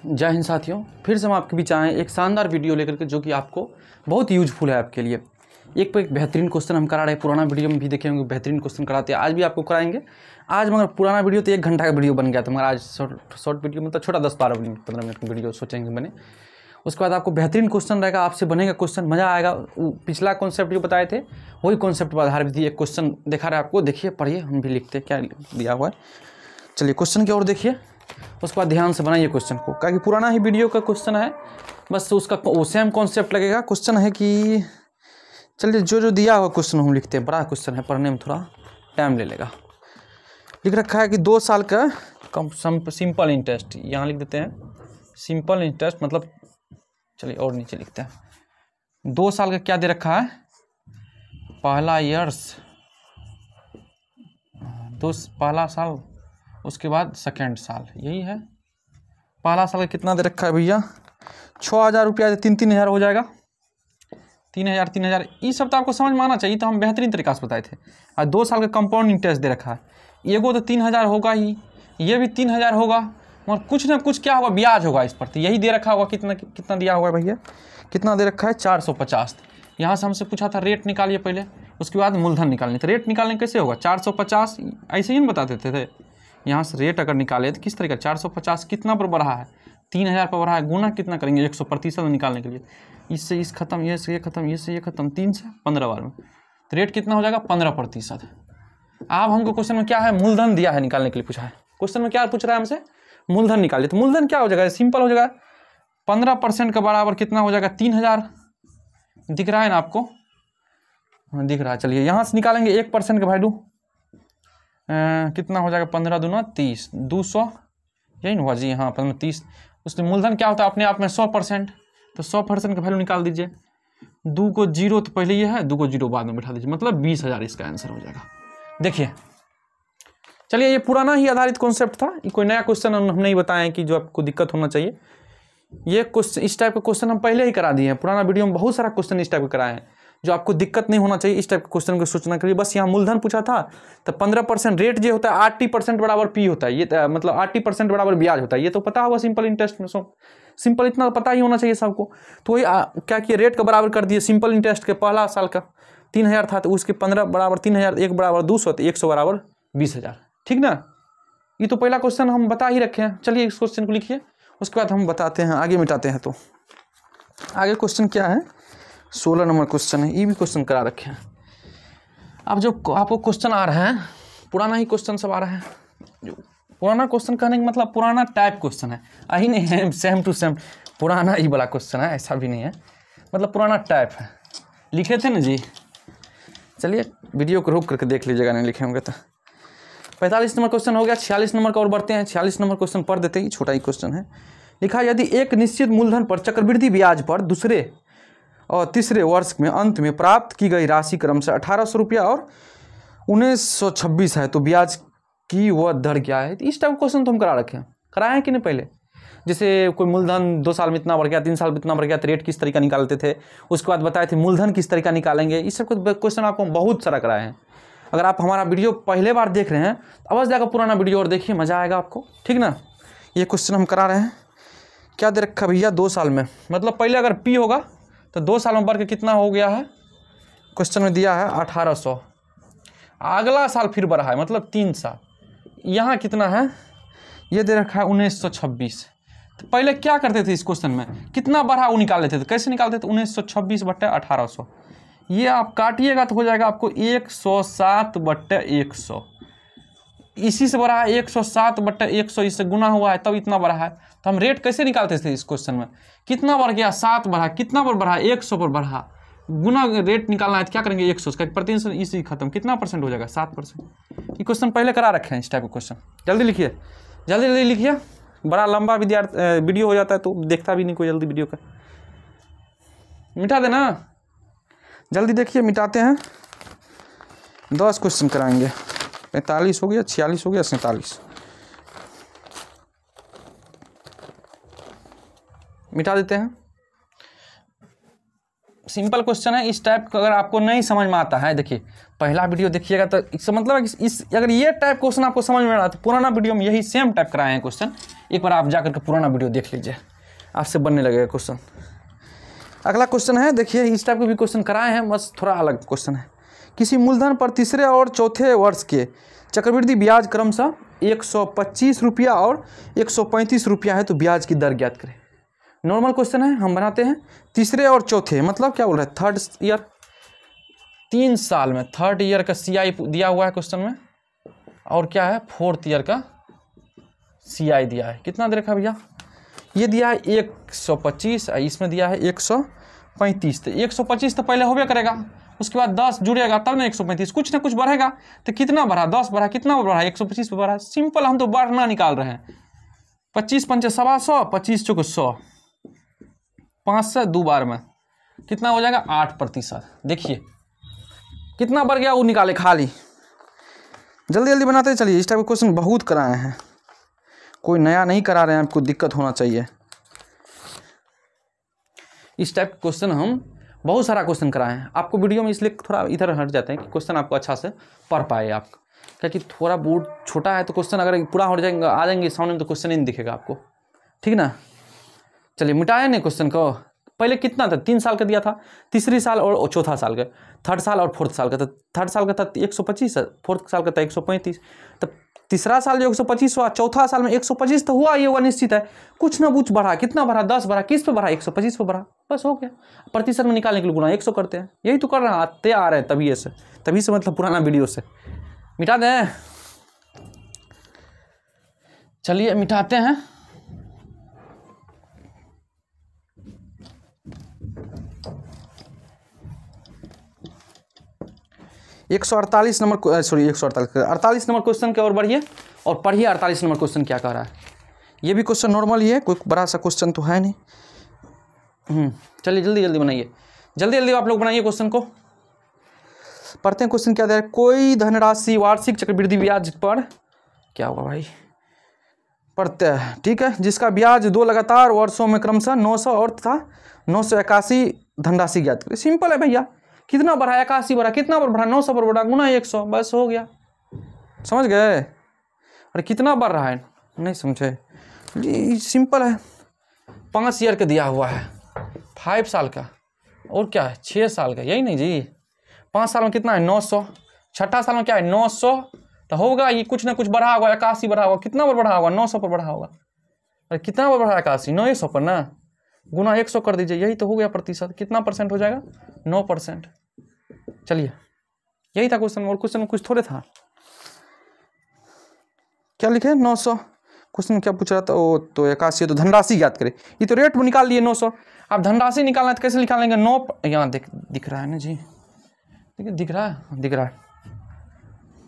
जय हिंद साथियों, फिर से हम आपके बीच आए एक शानदार वीडियो लेकर के जो कि आपको बहुत यूजफुल है आपके लिए। एक पर एक बेहतरीन क्वेश्चन हम करा रहे हैं। पुराना वीडियो में भी देखे होंगे बेहतरीन क्वेश्चन कराते हैं, आज भी आपको कराएंगे। आज मगर पुराना वीडियो तो 1 घंटा का वीडियो बन गया था, मगर आज शॉर्ट वीडियो मतलब छोटा 10-12 मिनट 15 मिनट का वीडियो सोचेंगे बने। उसके बाद आपको बेहतरीन क्वेश्चन रहेगा, आपसे बनेगा क्वेश्चन, मज़ा आएगा। पिछला कॉन्सेप्ट जो बताए थे वही कॉन्सेप्ट पर आधारित एक क्वेश्चन दिखा रहा है आपको, देखिए पढ़िए, हम भी लिखते क्या दिया हुआ है। चलिए क्वेश्चन की ओर देखिए, उसके बाद ध्यान से बनाइए क्वेश्चन को, क्योंकि पुराना ही वीडियो का क्वेश्चन है, बस उसका सेम कॉन्सेप्ट लगेगा। क्वेश्चन है कि चलिए जो दिया हुआ क्वेश्चन हम लिखते हैं, बड़ा क्वेश्चन है, पढ़ने में थोड़ा टाइम ले लेगा। लिख रखा है कि 2 साल का सिंपल इंटरेस्ट, यहाँ लिख देते हैं सिंपल इंटरेस्ट, मतलब चलिए और नीचे लिखते हैं 2 साल का क्या दे रखा है, पहला ईयर्स, पहला साल, उसके बाद सेकेंड साल, यही है। पहला साल का कितना दे रखा है भैया, 6,000 रुपया, 3-3 हज़ार हो जाएगा, 3,000 ये सब तो आपको समझ में आना चाहिए, तो हम बेहतरीन तरीका से बताए थे। और 2 साल का कंपाउंड इंटरेस्ट दे रखा है, एगो तो 3,000 होगा ही, ये भी 3,000 होगा, मगर कुछ ना कुछ क्या होगा, ब्याज होगा इस पर, तो यही दे रखा होगा। कितना दिया हुआ है भैया, कितना दे रखा है, 450। यहाँ से हमसे पूछा था रेट निकालिए पहले, उसके बाद मूलधन निकालने। तो रेट निकालने कैसे होगा, 450 ऐसे ही बता देते थे। यहाँ से रेट अगर निकाले तो किस तरीका, 450 कितना पर बढ़ा है, 3,000 पर बढ़ा है, गुना कितना करेंगे 100% निकालने के लिए, इससे इस खत्म, ये से ये खत्म, ये से ये खत्म, 3 से 15 बार में, तो रेट कितना हो जाएगा 15%। अब हमको क्वेश्चन में क्या है, मूलधन दिया है, निकालने के लिए पूछा है। क्वेश्चन में क्या पूछ रहा है हमसे, मूलधन निकालिए। तो मूलधन क्या हो जाएगा, सिंपल हो जाएगा, 15% का बराबर कितना हो जाएगा, 3,000 दिख रहा है ना आपको, दिख रहा है। चलिए यहाँ से निकालेंगे 1% का वैल्यू, कितना हो जाएगा, 15 दूना 30, 200, यही ना हुआ जी, हाँ 30। उसमें मूलधन क्या होता है अपने आप में 100%, तो 100% का वैल्यू निकाल दीजिए। 2 को 0 तो पहले ये है, 2 को 0 बाद में बैठा दीजिए, मतलब 20,000 इसका आंसर हो जाएगा। देखिए चलिए, ये पुराना ही आधारित कॉन्सेप्ट था, ये कोई नया क्वेश्चन हम नहीं बताएं कि जो आपको दिक्कत होना चाहिए। ये क्वेश्चन, इस टाइप का क्वेश्चन हम पहले ही करा दिए हैं, पुराना वीडियो में बहुत सारा क्वेश्चन इस टाइप का कराए हैं, जो आपको दिक्कत नहीं होना चाहिए। इस टाइप के क्वेश्चन को सोचना के लिए बस यहाँ मूलधन पूछा था, तो 15% रेट जो होता है 80% बराबर पी होता है, ये मतलब 80% बराबर ब्याज होता है, ये तो पता होगा सिंपल इंटरेस्ट में। सिंपल इतना पता ही होना चाहिए सबको। तो वही क्या किए, रेट का बराबर कर दिए, सिंपल इंटरेस्ट के पहला साल का 3,000 था, तो उसके 15 बराबर 3,000, 1 बराबर 200, तो 100 बराबर 20,000, ठीक ना। ये तो पहला क्वेश्चन हम बता ही रखे हैं। चलिए इस क्वेश्चन को लिखिए, उसके बाद हम बताते हैं, आगे मिटाते हैं। तो आगे क्वेश्चन क्या है, 16 नंबर क्वेश्चन है, ये भी क्वेश्चन करा रखे हैं। अब जो आपको क्वेश्चन आ रहा है, पुराना ही क्वेश्चन सब आ रहा है। जो पुराना क्वेश्चन कहने का मतलब पुराना टाइप क्वेश्चन है, यही नहीं है सेम टू सेम पुराना ही वाला क्वेश्चन है, ऐसा भी नहीं है, मतलब पुराना टाइप है। लिखे थे ना जी, चलिए वीडियो को रोक करके देख लीजिएगा, नहीं लिखे होंगे तो। 45 नंबर क्वेश्चन हो गया, 46 नंबर का और बढ़ते हैं। 46 नंबर क्वेश्चन पढ़ देते ही, छोटा ही क्वेश्चन है। लिखा है, यदि एक निश्चित मूलधन पर चक्रवृद्धि ब्याज पर दूसरे और तीसरे वर्ष में अंत में प्राप्त की गई राशि क्रमशः 1,800 रुपया और 1,926 है, तो ब्याज की वह दर क्या है। इस टाइप क्वेश्चन तो हम करा रखे हैं, कराए हैं कि नहीं पहले। जैसे कोई मूलधन 2 साल में इतना बढ़ गया, 3 साल में इतना बढ़ गया, तो रेट किस तरीका निकालते थे, उसके बाद बताए थे मूलधन किस तरीका निकालेंगे। इस सब क्वेश्चन आपको बहुत सारा कराए हैं। अगर आप हमारा वीडियो पहले बार देख रहे हैं तो अवश्य जाकर पुराना वीडियो और देखिए, मज़ा आएगा आपको, ठीक ना। ये क्वेश्चन हम करा रहे हैं, क्या दे रखा भैया, 2 साल में, मतलब पहले अगर पी होगा तो 2 साल में बढ़ के कितना हो गया है, क्वेश्चन में दिया है 1,800, अगला साल फिर बढ़ा है, मतलब 3 साल, यहाँ कितना है, ये दे रखा है 1,926। तो पहले क्या करते थे इस क्वेश्चन में, कितना बढ़ा वो निकाल लेते थे, कैसे निकालते थे, 1,926/1,800, ये आप काटिएगा तो हो जाएगा आपको 107/100, इसी से बढ़ा है 107/100, इससे गुना हुआ है तब इतना बढ़ा है। तो हम रेट कैसे निकालते थे इस क्वेश्चन में, कितना बढ़ गया, 7 बढ़ा, कितना पर बढ़ा, 100 पर बढ़ा, गुना रेट निकालना है तो क्या करेंगे 100 का प्रतिशत, इसी खत्म, कितना परसेंट हो जाएगा, 7%। ये क्वेश्चन पहले करा रखे हैं, इस टाइप का क्वेश्चन। जल्दी लिखिए, जल्दी जल्दी लिखिए, बड़ा लंबा वीडियो हो जाता है तो देखता भी नहीं कोई जल्दी वीडियो का। मिटा देना, जल्दी देखिए, मिटाते हैं। 10 क्वेश्चन कराएंगे, 45 हो गया, 46 हो गया, 47 मिटा देते हैं। सिंपल क्वेश्चन है। इस टाइप का अगर आपको नहीं समझ में आता है, देखिए पहला वीडियो देखिएगा तो इसका मतलब है कि इस अगर ये टाइप क्वेश्चन आपको समझ में आ रहा है तो पुराना वीडियो में यही सेम टाइप कराए हैं क्वेश्चन। एक बार आप जाकर के पुराना वीडियो देख लीजिए, आपसे बनने लगेगा क्वेश्चन। अगला क्वेश्चन है, देखिए इस टाइप के भी क्वेश्चन कराए हैं, बस थोड़ा अलग क्वेश्चन है। किसी मूलधन पर तीसरे और चौथे वर्ष के चक्रवृद्धि ब्याज क्रमशः 125 रुपया और 135 रुपया है तो ब्याज की दर ज्ञात करें। नॉर्मल क्वेश्चन है, हम बनाते हैं। तीसरे और चौथे मतलब क्या बोल रहा है, थर्ड ईयर, 3 साल में थर्ड ईयर का CI दिया हुआ है क्वेश्चन में, और क्या है फोर्थ ईयर का CI दिया है। कितना दे रखा भैया, ये दिया है 125, इसमें दिया है 135। तो 125 तो पहले होबे करेगा, उसके बाद 10 जुड़ेगा तब ना 135, कुछ ना कुछ बढ़ेगा। तो कितना बढ़ा, 10 बढ़ा, कितना बढ़ा, 125 पे बढ़ा। सिंपल, हम तो बढ़ना निकाल रहे हैं। 25 पंचे 125, 25 चौके 100, 5 से 2 बार में कितना हो जाएगा, 8%। देखिए कितना बढ़ गया, वो निकाले खाली। जल्दी जल्दी बनाते चलिए। इस टाइप के क्वेश्चन बहुत कराए हैं, कोई नया नहीं करा रहे हैं, आपको दिक्कत होना चाहिए। इस टाइप के क्वेश्चन हम बहुत सारा क्वेश्चन कराए हैं आपको वीडियो में, इसलिए थोड़ा इधर हट जाते हैं कि क्वेश्चन आपको अच्छा से पढ़ पाए आप, क्योंकि थोड़ा बोर्ड छोटा है तो क्वेश्चन अगर पूरा हो जाएंगे आ जाएंगे सामने में तो क्वेश्चन ही नहीं दिखेगा आपको, ठीक ना। चलिए मिटाए नहीं क्वेश्चन को। पहले कितना था, 3 साल का दिया था, तीसरी साल और चौथा साल का, थर्ड साल और फोर्थ साल का। तो थर्ड साल का था 125, फोर्थ साल का था 135। तो तीसरा साल जो 125 हुआ, चौथा साल में 125 तो हुआ ही होगा, निश्चित है। कुछ ना कुछ बढ़ा, कितना बढ़ा, 10 बढ़ा, किस पे बढ़ा, 125 पे बढ़ा, बस हो गया। प्रतिशत में निकालने के लिए गुणा 100 करते हैं, यही तो कर रहे हैं, आते आ रहे हैं तभी से मतलब पुराना वीडियो से। मिटा दें, चलिए मिटाते हैं। एक 148 नंबर, सॉरी 148 नंबर क्वेश्चन की ओर बढ़िए और पढ़िए 48 नंबर क्वेश्चन क्या कह रहा है। ये भी क्वेश्चन नॉर्मल ही है, कोई बड़ा सा क्वेश्चन तो है नहीं। चलिए जल्दी जल्दी बनाइए, जल्दी जल्दी आप लोग बनाइए क्वेश्चन को। पढ़ते हैं क्वेश्चन क्या दे रहा है। कोई धनराशि वार्षिक चक्रवृद्धि ब्याज पर, क्या होगा भाई, पढ़ते हैं, ठीक है, जिसका ब्याज 2 लगातार वर्षों में क्रमशः 900 और तथा 981 धनराशि ज्ञात करें। सिंपल है भैया, कितना बढ़ा, 81 बढ़ा, कितना पर बढ़ा, 900 पर बढ़ा, गुना 100, बस हो गया। समझ गए। अरे कितना बढ़ रहा है, नहीं समझे जी, सिंपल है। 5 ईयर का दिया हुआ है, 5 साल का, और क्या है 6 साल का, यही नहीं जी। 5 साल में कितना है, 900, छठा साल में क्या है 900, तो होगा ये कुछ ना कुछ बढ़ा होगा, 81 बढ़ा होगा, कितना पर बढ़ा होगा, 900 पर बढ़ा होगा। अरे कितना पर बढ़ा, 81, 900 पर ना, गुना 100 कर दीजिए, यही तो हो गया प्रतिशत। कितना परसेंट हो जाएगा, 9%। चलिए यही था क्वेश्चन, और क्वेश्चन में कुछ थोड़े था। क्या लिखे, 900, क्वेश्चन क्या पूछ रहा था, वो तो 81, तो धनराशि ज्ञात करें। ये तो रेट में निकाल लिए 900, आप धनराशि निकालना है तो कैसे निकालेंगे, 9, यहाँ दिख रहा है ना जी, दिख रहा है,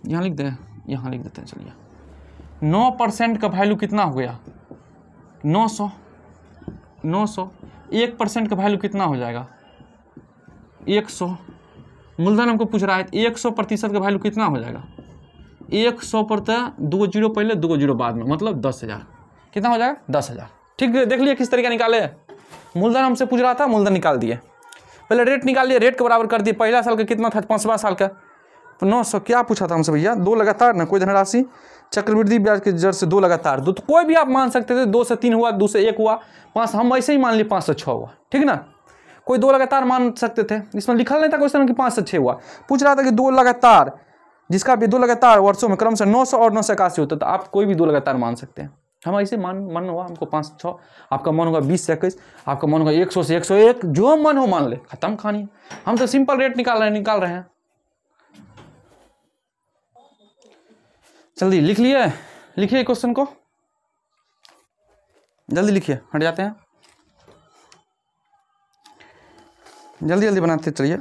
यहाँ लिख दें, यहाँ लिख देते हैं। चलिए 9% का वैल्यू कितना हो गया, 900, 1% का वैल्यू कितना हो जाएगा, 100। मूलधन हमको पूछ रहा है, 100% का वैल्यू कितना हो जाएगा, 100 पर 2 जीरो पहले 2 जीरो बाद में, मतलब 10,000। कितना हो जाएगा, 10,000। ठीक है, देख लिया किस तरीके निकाले। मूलधन हमसे पूछ रहा था, मूलधन निकाल दिए, पहले रेट निकाल लिए, रेट के बराबर कर दिए। पहला साल का कितना था, 5वां साल का, तो 900। क्या पूछा था हमसे भैया, 2 लगातार ना, कोई धनराशि चक्रवृद्धि ब्याज के दर से 2 लगातार, तो कोई भी आप मान सकते थे, 2 से 3 हुआ, 2 से 1 हुआ, 5, हम ऐसे ही मान लिए 5 से 6 हुआ, ठीक ना। कोई 2 लगातार मान सकते थे, इसमें लिखा नहीं था क्वेश्चन कि 5 से 6 हुआ, पूछ रहा था कि 2 लगातार, जिसका भी 2 लगातार वर्षों में क्रम से 900 और 981 होता, तो आप कोई भी 2 लगातार मान सकते हैं। हम ऐसे मन हुआ हमको 5 से 6, आपका मन होगा 20 से 21, आपका मन होगा 100 से 101, जो मन हो मान ले, खत्म कहानी। हम तो सिंपल रेट निकाल रहे हैं। जल्दी लिख लिए, लिखिए क्वेश्चन को, जल्दी लिखिए, हट जाते हैं, जल्दी जल्दी बनाते चलिए।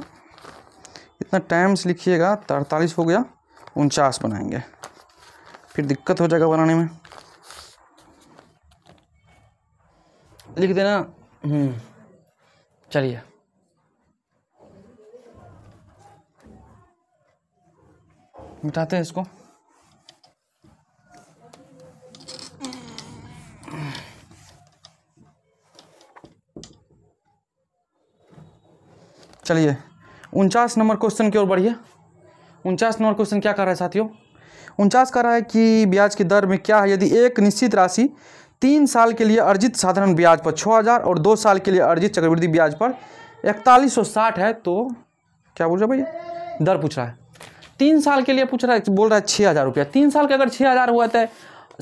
इतना टाइम से लिखिएगा तो 48 हो गया, 49 बनाएंगे, फिर दिक्कत हो जाएगा बनाने में। लिख देना। चलिए मिटाते हैं इसको। चलिए 49 नंबर क्वेश्चन की ओर बढ़िए। 49 नंबर क्वेश्चन क्या कर रहा है साथियों? 49 कर रहा है कि ब्याज की दर में क्या है यदि एक निश्चित राशि 3 साल के लिए अर्जित साधारण ब्याज पर 6000 और 2 साल के लिए अर्जित चक्रवृद्धि ब्याज पर 4160 है तो क्या बोल रहा है भैया? दर पूछ रहा है। 3 साल के लिए पूछ रहा है, बोल रहा है 6000 रुपया। 3 साल के अगर 6000 हुआ तो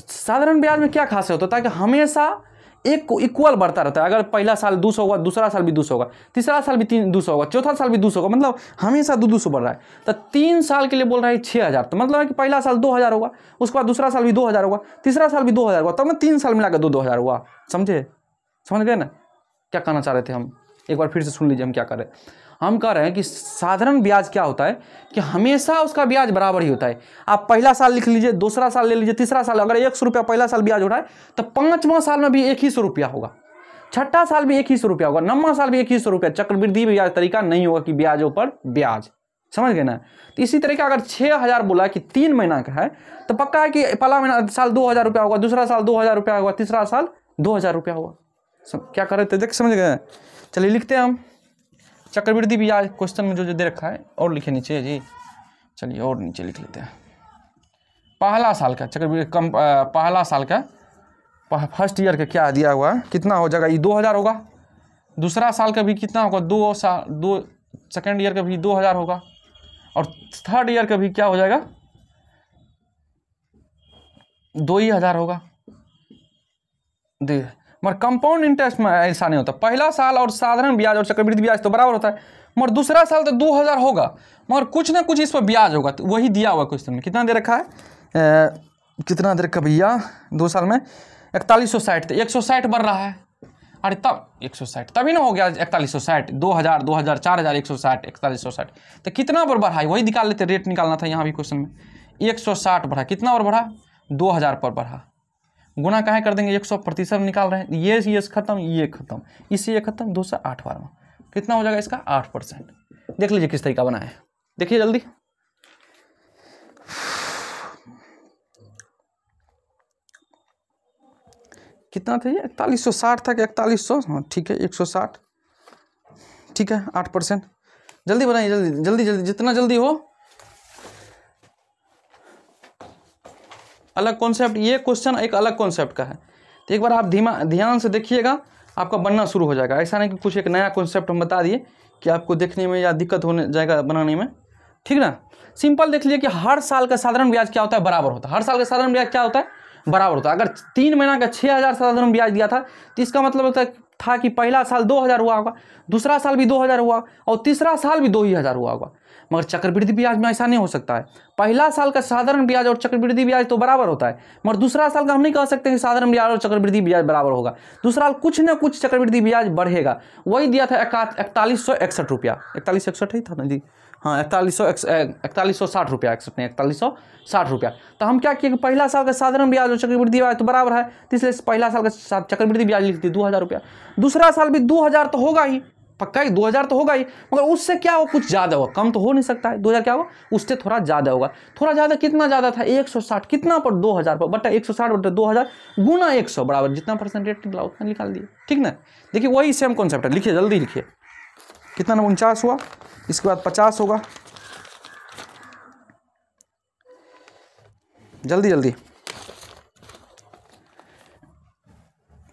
साधारण ब्याज में क्या खास होता है कि हमेशा एक इक्वल बढ़ता रहता है। अगर पहला साल 200 होगा, दूसरा साल भी 200 होगा, तीसरा साल भी 200 होगा, चौथा साल भी 200 होगा, मतलब हमेशा 200 बढ़ रहा है। तो 3 साल के लिए बोल रहा है 6000, तो मतलब है कि पहला साल 2000 होगा, उसके बाद दूसरा साल भी 2000 होगा, तीसरा साल भी 2000 होगा, तब ना 3 साल मिलाकर 2000 हुआ। समझे? समझ गए ना क्या कहना चाह रहे थे हम? एक बार फिर से सुन लीजिए हम क्या कर रहे हैं। हम कह रहे हैं कि साधारण ब्याज क्या होता है कि हमेशा उसका ब्याज बराबर ही होता है। आप पहला साल लिख लीजिए, दूसरा साल ले लीजिए, तीसरा साल, अगर 100 रुपया पहला साल ब्याज हो रहा है तो 5वां साल में भी 100 रुपया होगा, 6ठा साल भी 100 रुपया होगा, 9वां साल भी 100 रुपया। चक्रवृद्धि ब्याज तरीका नहीं होगा कि ब्याजों पर ब्याज। समझ गए ना? तो इसी तरीके अगर 6000 बोला कि 3 महीना का है तो पक्का है कि पहला महीना साल 2000 रुपया होगा, दूसरा साल 2000 रुपया होगा, तीसरा साल 2000 रुपया होगा। क्या कर रहे थे देख, समझ गए? चलिए लिखते हैं हम चक्रवृद्धि ब्याज क्वेश्चन में जो दे रखा है, और लिखे नीचे जी। चलिए और नीचे लिख लेते हैं। पहला साल का चक्रवृद्धि पहला साल का फर्स्ट ईयर का क्या दिया हुआ है, कितना हो जाएगा? ये 2000 होगा। दूसरा साल का भी कितना होगा? 2 सेकेंड ईयर का भी 2000 होगा, और थर्ड ईयर का भी क्या हो जाएगा? 2000 होगा। मगर कंपाउंड इंटरेस्ट में ऐसा नहीं होता। पहला साल और साधारण ब्याज और चक्रवृद्धि ब्याज तो बराबर होता है, मगर दूसरा साल तो 2000 होगा, मगर कुछ ना कुछ इस पर ब्याज होगा। तो वही दिया हुआ क्वेश्चन में। कितना दे रखा है? कितना दे रखा भैया? 2 साल में 4160, तो 160 बढ़ रहा है। अरे तब 160 तभी ना हो गया 4160, 2000, 2000, 4000, 160, 4160, तो कितना पर बढ़ा है वही निकाल लेते। रेट निकालना था यहाँ भी क्वेश्चन में। 160 बढ़ा, कितना पर बढ़ा? 2000 पर बढ़ा। गुना काहे कर देंगे? 100% निकाल रहे हैं। ये खत्म, ये खत्म, इससे ये खत्म, 208 बार में कितना हो जाएगा इसका? 8%। देख लीजिए किस तरीका बना है, देखिए जल्दी। कितना था ये? 4160 था कि 4100? हाँ ठीक है, 160, ठीक है, 8%। जल्दी बनाइए, जल्दी जल्दी जल्दी, जितना जल्दी हो। अलग कॉन्सेप्ट, ये क्वेश्चन एक अलग कॉन्सेप्ट का है, तो एक बार आप ध्यान से देखिएगा, आपका बनना शुरू हो जाएगा। ऐसा नहीं कि कुछ एक नया कॉन्सेप्ट हम बता दिए कि आपको देखने में या दिक्कत होने जाएगा बनाने में, ठीक ना? सिंपल देख लीजिए कि हर साल का साधारण ब्याज क्या होता है? बराबर होता है। हर साल का साधारण ब्याज क्या होता है? बराबर होता है। अगर 3 महीना का 6000 साधारण ब्याज दिया था तो इसका मतलब होता था कि पहला साल 2000 हुआ होगा, दूसरा साल भी 2000 हुआ, और तीसरा साल भी 2000 हुआ होगा। मगर चक्रवृद्धि ब्याज में ऐसा नहीं हो सकता है। पहला साल का साधारण ब्याज और चक्रवृद्धि ब्याज तो बराबर होता है, मगर दूसरा साल का हम नहीं कह सकते कि साधारण ब्याज और चक्रवृद्धि ब्याज बराबर होगा। दूसरा साल कुछ ना कुछ चक्रवृद्धि ब्याज बढ़ेगा। वही दिया था 4161 रुपया, 4161 ही था ना जी? हाँ 4160 रुपया, 4160 रुपया। तो हम क्या किए कि पहला साल का साधारण ब्याज और चक्रवृद्धि ब्याज तो बराबर है, तो इसलिए पहला साल का चक्रवृद्धि ब्याज लिख दी 2000 रुपया। दूसरा साल भी 2000 तो होगा ही, पक्का ही 2000 तो होगा ही, मगर उससे क्या हो, कुछ ज़्यादा होगा, कम तो हो नहीं सकता है। 2000 क्या होगा? उससे थोड़ा ज़्यादा होगा। थोड़ा ज़्यादा कितना ज़्यादा था? 160। कितना पर? 2000 पर, बटा 160 बटा 2000 गुना 100 बराबर जितना परसेंटेज निकला उतना निकाल दिए, ठीक ना? देखिए वही सेम कॉन्सेप्ट है। लिखिए जल्दी लिखिए। कितना ना 49 हुआ, इसके बाद 50 होगा। जल्दी जल्दी,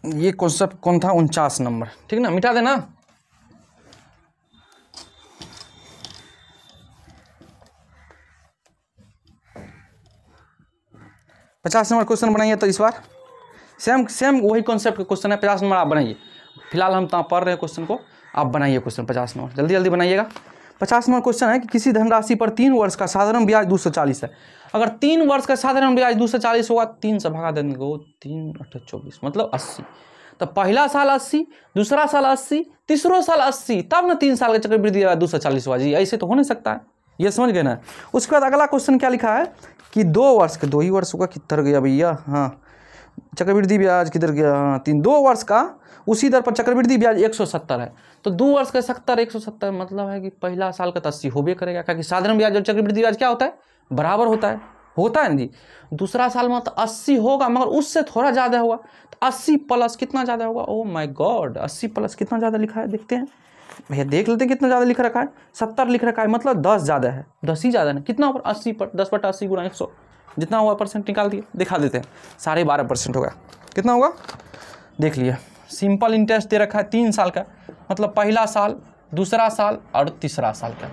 ये कॉन्सेप्ट कौन था? 49 नंबर, ठीक ना? मिटा देना। पचास नंबर क्वेश्चन बनाइए। तो इस बार सेम वही कॉन्सेप्ट का क्वेश्चन है। 50 नंबर आप बनाइए। फिलहाल हम तो पढ़ रहे हैं क्वेश्चन को, आप बनाइए क्वेश्चन 50 नंबर, जल्दी जल्दी बनाइएगा। 50 नंबर क्वेश्चन है कि किसी धनराशि पर 3 वर्ष का साधारण ब्याज 240 है। अगर 3 वर्ष का साधारण ब्याज 240 होगा, 3 से भगा देंगे, 3 8 24 मतलब 80। तो पहला साल 80, दूसरा साल 80, तीसरा साल 80, तब ना 3 साल का चक्रवृद्धि 240 हुआ जी। ऐसे तो हो नहीं सकता है, ये समझ गए ना? उसके बाद अगला क्वेश्चन क्या लिखा है कि 2 वर्ष का, 2 ही वर्ष होगा, किधर गया भैया? हाँ चक्रवृद्धि ब्याज किधर गया? हाँ 2 वर्ष का उसी दर पर चक्रवृद्धि ब्याज 170 है। तो 2 वर्ष का 70, 170 मतलब है कि पहला साल का 80 होबे करेगा, क्योंकि साधारण ब्याज और चक्रवृद्धि ब्याज क्या होता है? बराबर होता है ना जी। दूसरा साल में तो 80 होगा, मगर उससे थोड़ा ज़्यादा होगा। तो 80 प्लस कितना ज़्यादा होगा? ओह माय गॉड, 80 प्लस कितना ज़्यादा लिखा है देखते हैं। भैया देख लेते हैं कितना ज़्यादा लिख रखा है, 70 लिख रखा है, मतलब 10 ज़्यादा है, 10 ही ज़्यादा है। कितना ऊपर 80 पर 10/80 गुना 100 जितना हुआ परसेंट निकाल दिए, दिखा देते हैं। 12.5% होगा, कितना होगा देख लिए। सिंपल इंटरेस्ट दे रखा है 3 साल का, मतलब पहला साल, दूसरा साल और तीसरा साल का।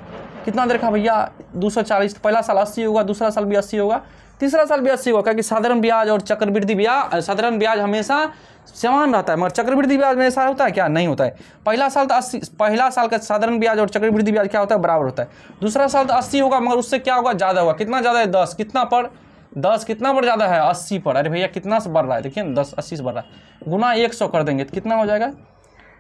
कितना दे रखा भैया 240, पहला साल 80 होगा, दूसरा साल भी 80 होगा, तीसरा साल भी 80 होगा, क्योंकि साधारण ब्याज और चक्रवृद्धि ब्याज, साधारण ब्याज हमेशा समान रहता है, मगर चक्रवृद्धि ब्याज में ऐसा होता है क्या? नहीं होता है। पहला साल तो 80, पहला साल का साधारण ब्याज और चक्रवृद्धि ब्याज क्या होता है? बराबर होता है। दूसरा साल तो 80 होगा, मगर उससे क्या होगा? ज़्यादा होगा। कितना ज़्यादा है? 10। कितना पर? 10 कितना पर ज़्यादा है? 80 पर। अरे भैया कितना से बढ़ रहा है? देखिए 10 80 से बढ़ रहा है, गुना 100 कर देंगे तो कितना हो जाएगा?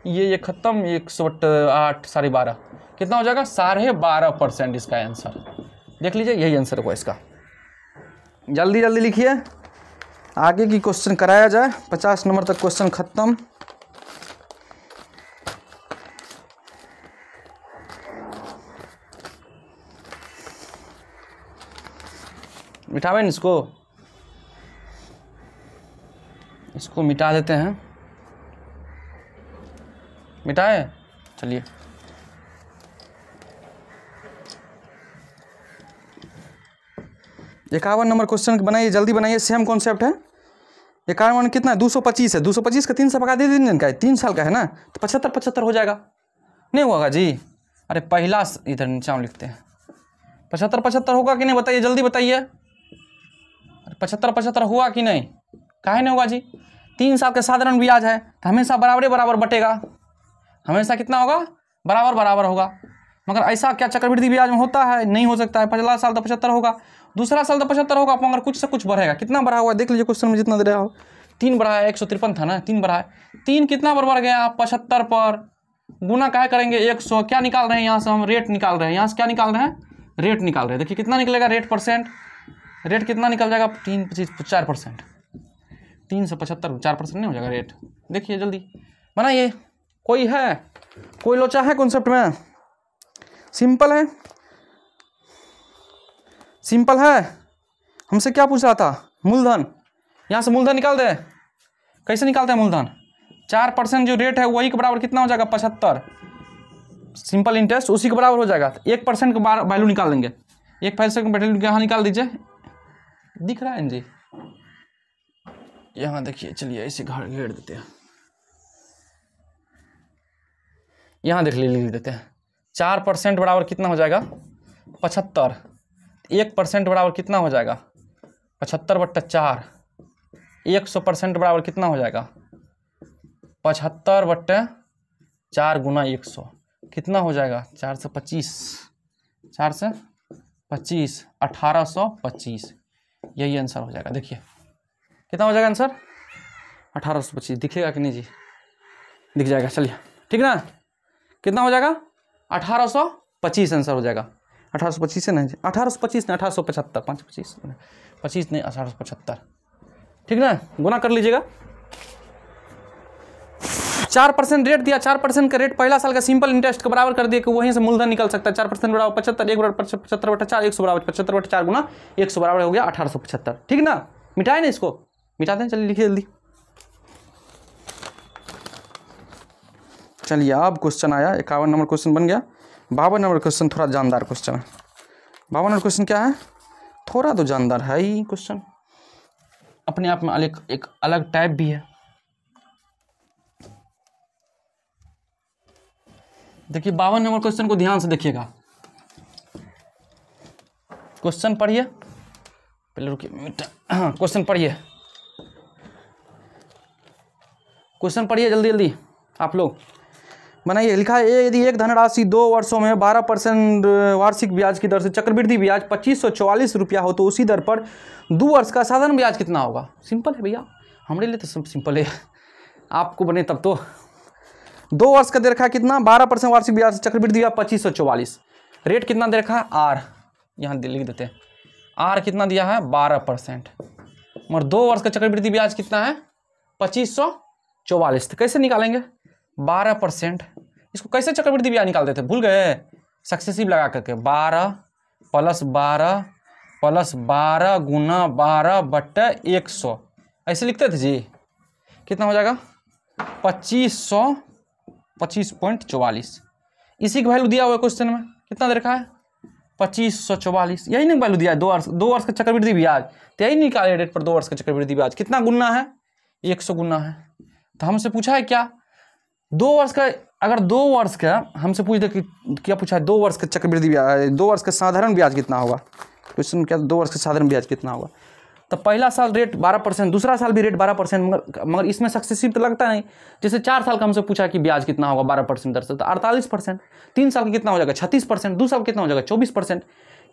ये खत्म, 108 12.5 कितना हो जाएगा? 12.5% इसका आंसर। देख लीजिए यही आंसर होगा इसका। जल्दी जल्दी लिखिए, आगे की क्वेश्चन कराया जाए। 50 नंबर तक क्वेश्चन खत्म। मिटावे न इसको मिटा देते हैं। मिटाए, चलिए। इक्यावन नंबर क्वेश्चन बनाइए, जल्दी बनाइए, सेम कॉन्सेप्ट है। 51 कितना है? 225 है। 225 का 3 से भगा दे दिन का है, 3 साल का है ना, तो 75 हो जाएगा। नहीं होगा जी? अरे पहला इधर नीचे हम लिखते हैं। 75 होगा कि नहीं बताइए, जल्दी बताइए। 75 हुआ कि नहीं? काहे नहीं होगा जी? 3 साल का साधारण ब्याज है तो हमेशा बराबर बटेगा, हमेशा कितना होगा? बराबर होगा। मगर ऐसा क्या चक्रवृद्धि ब्याज में होता है? नहीं हो सकता है। पहला साल तो 75 होगा, दूसरा साल तो 75 होगा, मगर कुछ से कुछ बढ़ेगा। कितना बढ़ा हुआ है देख लीजिए क्वेश्चन में, जितना दे रहा हो। 3 बढ़ा है, 153 था ना, 3 बढ़ा है। 3 कितना पर बढ़ गया? 75 पर। गुना क्या करेंगे? 100। क्या निकाल रहे हैं यहाँ से? हम रेट निकाल रहे हैं। यहाँ से क्या निकाल रहे हैं? रेट निकाल रहे हैं। देखिए कितना निकलेगा रेट परसेंट। रेट कितना निकल जाएगा? 3 25 4%। 3 से 75 4% नहीं हो जाएगा रेट? देखिए जल्दी बनाइए। कोई है? कोई लोचा है कॉन्सेप्ट में? सिंपल है, सिंपल है। हमसे क्या पूछ रहा था? मूलधन। यहाँ से मूलधन निकाल दे। कैसे निकालते हैं मूलधन? 4% जो रेट है वही के बराबर कितना हो जाएगा? 75। सिंपल इंटरेस्ट उसी के बराबर हो जाएगा। 1% का वैल्यू निकाल देंगे। 1% का वैल्यू यहाँ निकाल दीजिए। दिख रहा है जी? यहाँ देखिए, चलिए ऐसे घेर देते हैं। यहाँ देख लिख देते हैं। 4% बराबर कितना हो जाएगा? 75। 1% बराबर कितना हो जाएगा? 75/4। 100% बराबर कितना हो जाएगा? 75/4 गुना 100 कितना हो जाएगा? 4 से 25, 4 से 25 1825। यही आंसर हो जाएगा। देखिए कितना हो जाएगा आंसर? 1825। दिखेगा कि नहीं जी? दिख जाएगा, चलिए ठीक ना। कितना हो जाएगा? 1825 आंसर हो जाएगा। 1825 से नहीं जी, 1825 नहीं, 1875। 25 नहीं, 1875। ठीक ना, गुना कर लीजिएगा। 4% रेट दिया, 4% का रेट पहला साल का सिंपल इंटरेस्ट के बराबर कर दिया कि वहीं से मूलधन निकल सकता है। 4% बराबर 75, 1 बराबर 75/4, 100 बराबर 75/4 गुना 100 बराबर हो गया 1875। ठीक ना, मिटाए ना इसको, मिटा दें। चलिए लिखिए जल्दी। चलिए अब क्वेश्चन आया, 51 नंबर क्वेश्चन बन गया। 52 नंबर क्वेश्चन थोड़ा जानदार क्वेश्चन है। 52 नंबर क्वेश्चन क्या है? थोड़ा तो जानदार है ही क्वेश्चन, अपने आप में एक अलग टाइप भी है। देखिए 52 नंबर क्वेश्चन को ध्यान से देखिएगा। क्वेश्चन पढ़िए पहले, रुकिए। क्वेश्चन पढ़िए, क्वेश्चन पढ़िए जल्दी जल्दी आप लोग बनाइए। लिखा है यदि एक धनराशि 2 वर्षों में 12% वार्षिक ब्याज की दर से चक्रवृद्धि ब्याज 2544 रुपया हो तो उसी दर पर 2 वर्ष का साधारण ब्याज कितना होगा? सिंपल है भैया, हमारे लिए तो सब सिंपल है, आपको बने तब तो। 2 वर्ष का दे रखा है कितना? 12% वार्षिक ब्याज से चक्रवृद्धि ब्याज 2544। रेट कितना दे रखा है? आर। यहाँ लिख देते हैं। आर कितना दिया है? 12%। मगर 2 वर्ष का चक्रवृद्धि ब्याज कितना है? 2544। तो कैसे निकालेंगे? 12%। इसको कैसे चक्रवृद्धि ब्याज निकालते थे? भूल गए? सक्सेसिव लगा करके 12 + 12 + 12 गुना 12/100 ऐसे लिखते थे जी। कितना हो जाएगा? 2544। इसी की वैल्यू दिया हुआ है क्वेश्चन में, कितना दे रखा है 2544, यही नहीं वैल्यू दिया है 2 वर्ष का चक्रवृद्धि ब्याज, तो यही निकाले रेट पर 2 वर्ष का चक्रवृद्धि ब्याज कितना गुना है 100 गुना है। तो हमसे पूछा है क्या 2 वर्ष का, अगर 2 वर्ष का हमसे पूछ दे कि क्या पूछा है 2 वर्ष का चक्रवृद्धि ब्याज, 2 वर्ष का साधारण ब्याज कितना होगा, क्वेश्चन क्या 2 वर्ष का साधारण ब्याज कितना होगा, तो पहला साल रेट 12%, दूसरा साल भी रेट 12%, मगर इसमें सक्सेसिव तो लगता नहीं। जैसे 4 साल का हमसे पूछा कि ब्याज कितना होगा 12% दर से, तो 48%, 3 साल का कितना हो जाएगा 36%, 2 साल कितना हो जाएगा 24%।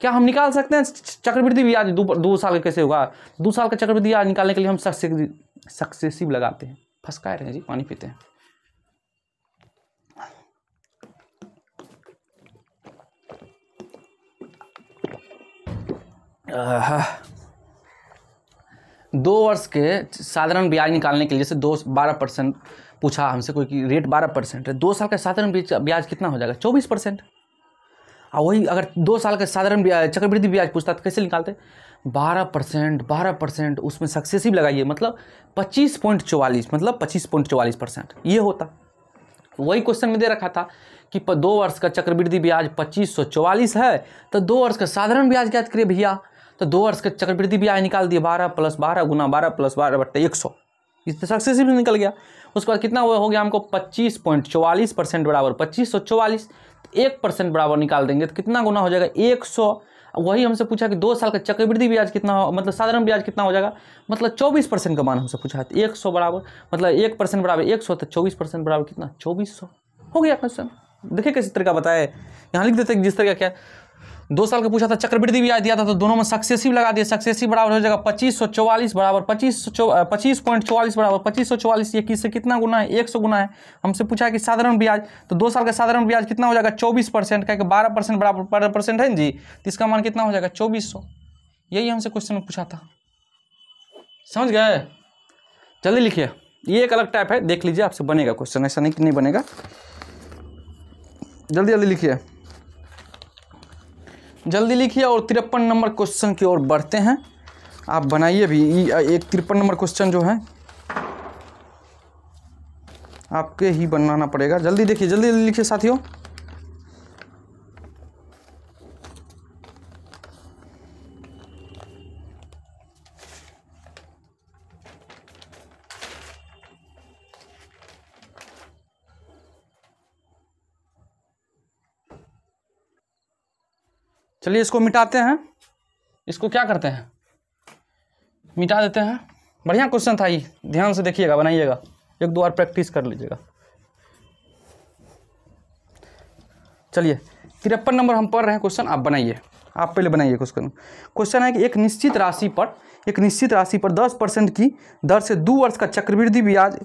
क्या हम निकाल सकते हैं चक्रवृद्धि ब्याज 2 साल का कैसे होगा, 2 साल का चक्रवृद्धि ब्याज निकालने के लिए हम सक्सेसिव लगाते हैं। फंसका रहे हैं जी, पानी पीते हैं। दो वर्ष के साधारण ब्याज निकालने के लिए जैसे 12% पूछा हमसे कोई कि रेट 12% है, 2 साल का साधारण ब्याज कितना हो जाएगा 24%। और वही अगर 2 साल का साधारण चक्रवृद्धि ब्याज पूछता तो कैसे निकालते 12%, उसमें सक्सेसिव लगाइए मतलब 25.44, मतलब 25.44% ये होता। वही क्वेश्चन में दे रखा था कि 2 वर्ष का चक्रवृद्धि ब्याज 2544 है, तो 2 वर्ष का साधारण ब्याज ज्ञात करिए भैया, तो 2 वर्ष का चक्रवृद्धि ब्याज निकाल दिए 12 + 12 गुना 12 + 12 बट्टे 100, इससे सक्सेसिव निकल गया। उसके बाद कितना हो गया हमको 25.44% बराबर 2544, 1% बराबर निकाल देंगे तो कितना गुना हो जाएगा 100। वही हमसे पूछा कि 2 साल का चक्रवृद्धि ब्याज कितना हो, मतलब साधारण ब्याज कितना हो जाएगा, मतलब 24% का मान हमसे पूछा है, 100 बराबर मतलब 1% बराबर 100, तो 24% बराबर कितना 2400 हो गया क्वेश्चन। देखिए किस तरह का बताया, यहाँ लिख देते जिस तरह का क्या 2 साल का पूछा था चक्रवृद्धि ब्याज दिया था, तो दोनों में सक्सेसिव लगा दिया, सक्सेसिव बराबर हो जाएगा 2544 बराबर 25.44 बराबर 2544, ये किससे कितना गुना है 100 गुना है। हमसे पूछा है कि साधारण ब्याज, तो 2 साल का साधारण ब्याज कितना हो जाएगा 24%, क्या 12% बराबर 12% है जी, तो इसका मान कितना हो जाएगा 2400। यही हमसे क्वेश्चन में पूछा था, समझ गए। जल्दी लिखिए, ये एक अलग टाइप है, देख लीजिए आपसे बनेगा क्वेश्चन, ऐसा नहीं कि नहीं बनेगा। जल्दी जल्दी लिखिए, जल्दी लिखिए और 53 नंबर क्वेश्चन की ओर बढ़ते हैं। आप बनाइए भी, एक 53 नंबर क्वेश्चन जो है आपके ही बनाना पड़ेगा। जल्दी देखिए, जल्दी जल्दी लिखिए साथियों। चलिए इसको मिटाते हैं, इसको क्या करते हैं मिटा देते हैं। बढ़िया क्वेश्चन था ये, ध्यान से देखिएगा, बनाइएगा, 1-2 बार प्रैक्टिस कर लीजिएगा। चलिए 53 नंबर हम पढ़ रहे हैं क्वेश्चन, आप बनाइए, आप पहले बनाइए क्वेश्चन। क्वेश्चन है कि एक निश्चित राशि पर 10% की दर से 2 वर्ष का चक्रवृद्धि ब्याज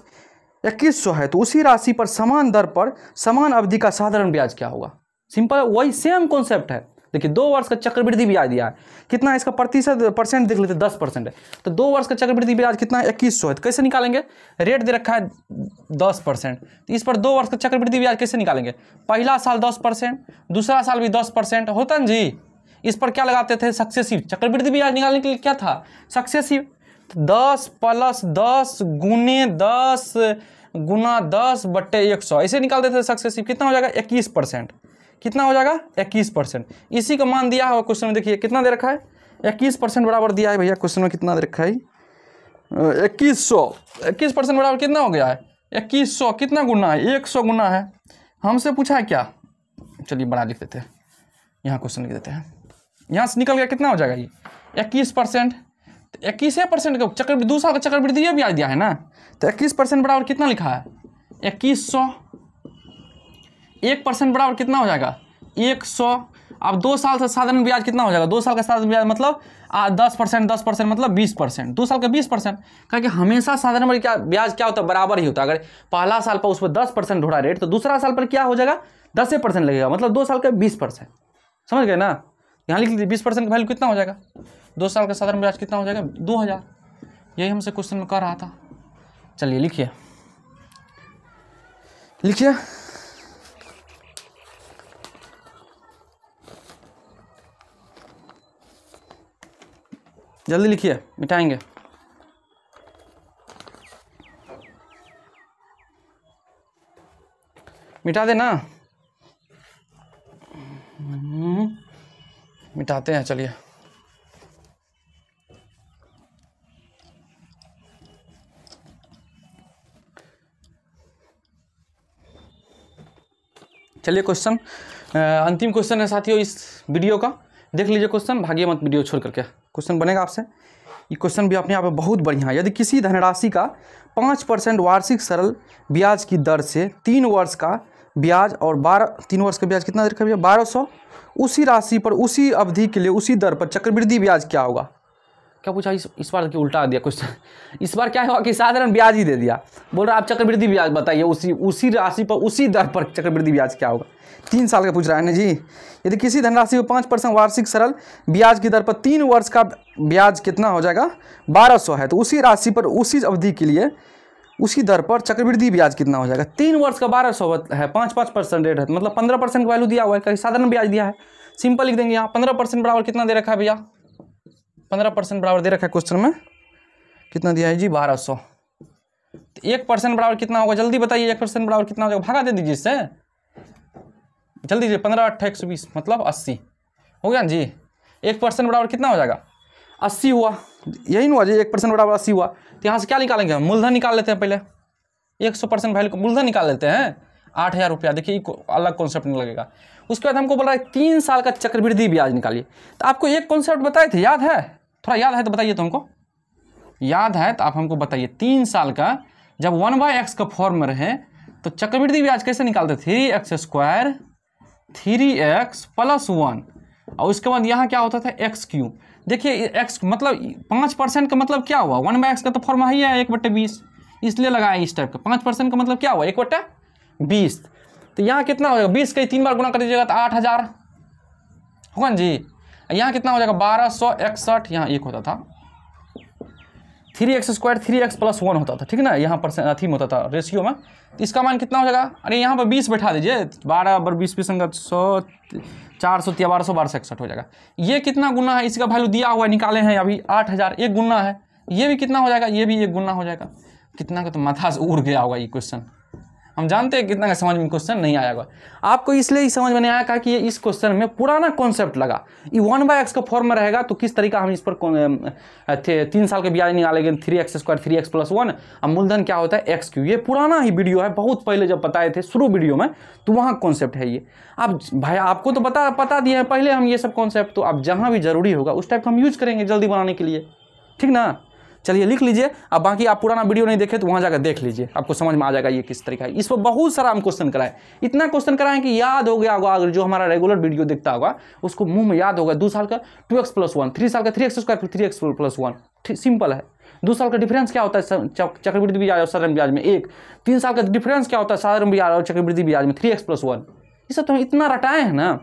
2100 है, तो उसी राशि पर समान दर पर समान अवधि का साधारण ब्याज क्या होगा। सिंपल, वही सेम कॉन्सेप्ट है। देखिए 2 वर्ष का चक्रवृद्धि ब्याज दिया है, कितना है इसका परसेंट देख लेते, 10% है, तो 2 वर्ष का चक्रवृद्धि ब्याज कितना है 2100 है, तो कैसे निकालेंगे, रेट दे रखा है 10%, तो इस पर 2 वर्ष का चक्रवृद्धि ब्याज कैसे निकालेंगे, पहला साल 10%, दूसरा साल भी 10% होता ना जी। इस पर क्या लगाते थे सक्सेसिव, चक्रवृद्धि ब्याज निकालने के लिए क्या था सक्सेसिव, 10 + 10 गुने 10 गुना 10 बट्टे 100 ऐसे निकाल देते थे सक्सेसिव। कितना हो जाएगा 21%, कितना हो जाएगा 21%। इसी का मान दिया हुआ क्वेश्चन में, देखिए कितना दे रखा है 21% बराबर दिया है भैया क्वेश्चन में, कितना दे रखा है 2100। 21% बराबर कितना हो गया है 2100, कितना गुना है 100 गुना है। हमसे पूछा है क्या, चलिए बड़ा लिख देते हैं, यहाँ क्वेश्चन लिख देते हैं, यहाँ से निकल गया कितना हो जाएगा ये 21%, 21% का चक्रवृद्धि 2 साल का चक्रवृद्धि ये ब्याज दिया है ना, तो 21% बराबर कितना लिखा है 2100, 1% बराबर कितना हो जाएगा 100। अब 2 साल से साधारण ब्याज कितना हो जाएगा, 2 साल का साधारण ब्याज मतलब 10% मतलब 20%, 2 साल का 20%, क्योंकि हमेशा साधारण ब्याज क्या होता है बराबर ही होता है। अगर पहला साल पर उस पर 10% ढोड़ा रेट, तो दूसरा साल पर क्या हो जाएगा 10% लगेगा, मतलब 2 साल का 20%, समझ गए ना। यहाँ लिख लीजिए 20% का वैल्यू कितना हो जाएगा, 2 साल का साधारण ब्याज कितना हो जाएगा 2000। यही हमसे क्वेश्चन में कह रहा था। चलिए लिखिए, लिखिए जल्दी लिखिए, मिटाएंगे। मिटा देना, मिटाते हैं। चलिए क्वेश्चन, अंतिम क्वेश्चन है साथियों इस वीडियो का। देख लीजिए क्वेश्चन, भागिए मत वीडियो छोड़ करके। क्वेश्चन बनेगा आपसे, ये क्वेश्चन भी अपने आप में बहुत बढ़िया है। यदि किसी धनराशि का 5% वार्षिक सरल ब्याज की दर से 3 वर्ष का ब्याज और 3 वर्ष का ब्याज कितना दर का भैया 1200, उसी राशि पर उसी अवधि के लिए उसी दर पर चक्रवृद्धि ब्याज क्या होगा? क्या पूछा इस बार कि उल्टा दिया क्वेश्चन। इस बार क्या हुआ कि साधारण ब्याज ही दे दिया, बोल रहा आप चक्रवृद्धि ब्याज बताइए, उसी राशि पर उसी दर पर चक्रवृद्धि ब्याज क्या होगा। 3 साल का पूछ रहा है ना जी। यदि किसी धनराशि को 5% वार्षिक सरल ब्याज की दर पर 3 वर्ष का ब्याज कितना हो जाएगा 1200 है, तो उसी राशि पर उसी अवधि के लिए उसी दर पर चक्रवृद्धि ब्याज कितना हो जाएगा। 3 वर्ष का 1200 है, 5% रेट है, मतलब 15% का वैल्यू दिया हुआ है, कहीं साधारण ब्याज दिया है। सिंपल लिख देंगे यहाँ 15% बराबर कितना दे रखा है भैया, 15% बराबर दे रखा है क्वेश्चन में, कितना दिया है जी 1200। तो 1% बराबर कितना होगा जल्दी बताइए, 1% बराबर कितना हो जाएगा, भागा दे दीजिए इससे जल्दी जी। 15 8 120 मतलब 80 हो गया जी। 1% बराबर कितना हो जाएगा 80 हुआ, यही ना हुआ जी, 1% बराबर 80 हुआ। तो यहाँ से क्या निकालेंगे हम, मूलधन निकाल लेते हैं पहले, 100% वैल्यू का मूलधन निकाल लेते हैं 8000 रुपया। देखिए अलग कॉन्सेप्ट नहीं लगेगा। उसके बाद हमको बोल रहा है 3 साल का चक्रवृद्धि ब्याज निकालिए। तो आपको एक कॉन्सेप्ट बताए थे, याद है, थोड़ा याद है तो बताइए, तो हमको याद है तो आप हमको बताइए। 3 साल का जब 1/x का फॉर्म में रहे तो चक्रवृद्धि ब्याज कैसे निकालते, 3x² 3x + 1, और उसके बाद यहाँ क्या होता था x3। देखिए x मतलब 5% का मतलब क्या हुआ, 1/x का तो फॉर्म ही है 1/20, इसलिए लगाया इस टाइप का। 5% का मतलब क्या हुआ 1/20। तो यहाँ कितना हो जाएगा 20 का 3 बार गुना कर दीजिएगा तो 8000 होगा ना जी। यहाँ कितना हो जाएगा 1261, यहाँ 1 होता था, 3x² 3x + 1 होता था, ठीक है ना, यहाँ पर अथी में होता था रेशियो में। तो इसका मान कितना हो जाएगा, अरे यहाँ पर 20 बैठा दीजिए, 12 × 20 संगत 100 400 1200 1261 हो जाएगा। ये कितना गुना है, इसका वैल्यू दिया हुआ है, निकाले हैं अभी 8000, 1 गुना है। ये भी कितना हो जाएगा, ये भी 1 गुना हो जाएगा। कितना का तो माथा से उड़ गया होगा ये क्वेश्चन, हम जानते हैं कितना का समझ में क्वेश्चन नहीं आएगा आपको, इसलिए ही समझ में नहीं आया कि ये इस क्वेश्चन में पुराना कॉन्सेप्ट लगा। ये 1/x का फॉर्म में रहेगा तो किस तरीका हम इस पर 3 साल के ब्याज निकालेंगे, 3x² 3x + 1, अब मूलधन क्या होता है x3। ये पुराना ही वीडियो है, बहुत पहले जब बताए थे शुरू वीडियो में, तो वहाँ कॉन्सेप्ट है ये। अब भाई आपको तो बता दिए हैं पहले हम ये सब कॉन्सेप्ट, तो अब जहाँ भी जरूरी होगा उस टाइप का हम यूज करेंगे जल्दी बनाने के लिए, ठीक ना। चलिए लिख लीजिए। अब बाकी आप पुराना वीडियो नहीं देखे तो वहाँ जाकर देख लीजिए, आपको समझ में आ जाएगा ये किस तरीका है। इस पर बहुत सारा हम क्वेश्चन कराए, इतना क्वेश्चन कराएं कि याद हो गया होगा। अगर जो हमारा रेगुलर वीडियो देखता होगा उसको मुंह में याद होगा। 2 साल का 2x + 1, 3 साल का 3x² 3x + 1, सिंपल है। 2 साल का डिफरेंस क्या होता है चक्रवृद्धि ब्याज और साधारण ब्याज में 1। 3 साल का डिफरेंस क्या होता है साधारण ब्याज और चक्रवृद्धि ब्याज में 3x + 1। ये सब तो हम इतना रटाए हैं ना,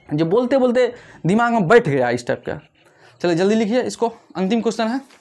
जो बोलते बोलते दिमाग में बैठ गया इस टाइप का। चलिए जल्दी लिखिए इसको, अंतिम क्वेश्चन है।